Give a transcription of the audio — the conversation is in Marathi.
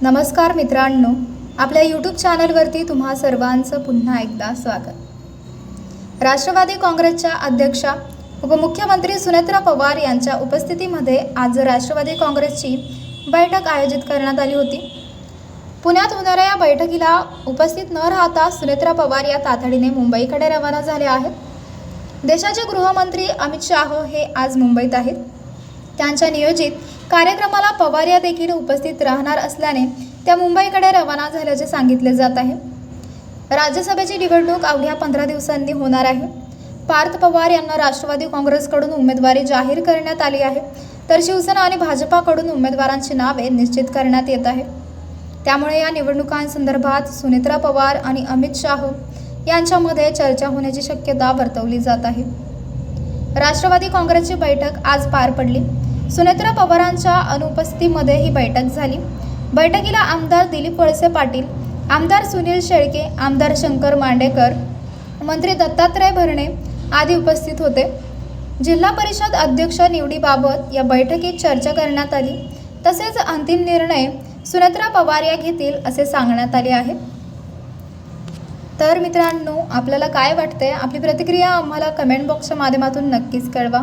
नमस्कार मित्रांनो, आपल्या यूट्यूब चॅनलवरती तुम्हा सर्वांचं पुन्हा एकदा स्वागत। राष्ट्रवादी काँग्रेसच्या अध्यक्षा उपमुख्यमंत्री सुनेत्रा पवार यांच्या उपस्थितीमध्ये आज राष्ट्रवादी काँग्रेसची बैठक आयोजित करण्यात आली होती। पुण्यात होणाऱ्या या बैठकीला उपस्थित न राहता सुनेत्रा पवार या तातडीने मुंबईकडे रवाना झाले आहेत। देशाचे गृहमंत्री अमित शाह हे आज मुंबईत आहेत। त्यांच्या नियोजित कार्यक्रमाला पवार या देखील उपस्थित राहणार असल्याने त्या मुंबईकडे रवाना झाल्याचे सांगितले जात आहे। राज्यसभेची निवडणूक अवघ्या 15 दिवसांनी होणार आहे। पार्थ पवार यांना राष्ट्रवादी काँग्रेसकडून उमेदवारी जाहीर करण्यात आली आहे, तर शिवसेना आणि भाजपाकडून उमेदवारांची नावे निश्चित करण्यात येत आहे। त्यामुळे या निवडणुकांसंदर्भात सुनेत्रा पवार आणि अमित शाह यांच्यामध्ये चर्चा होण्याची शक्यता वर्तवली जात आहे। राष्ट्रवादी काँग्रेसची बैठक आज पार पडली। सुनेत्रा पवारांच्या अनुपस्थितीमध्ये ही बैठक झाली। बैठकीला आमदार दिलीप वळसे पाटील, आमदार सुनील शेळके, आमदार शंकर मांडेकर, मंत्री दत्तात्रय भरणे आदी उपस्थित होते। जिल्हा परिषद अध्यक्ष निवडीबाबत या बैठकीत चर्चा करण्यात आली। तसेच अंतिम निर्णय सुनेत्रा पवार या घेतील असे सांगण्यात आले आहे। तर मित्रांनो, आपल्याला काय वाटते? आपली प्रतिक्रिया आम्हाला कमेंट बॉक्सच्या माध्यमातून नक्कीच कळवा।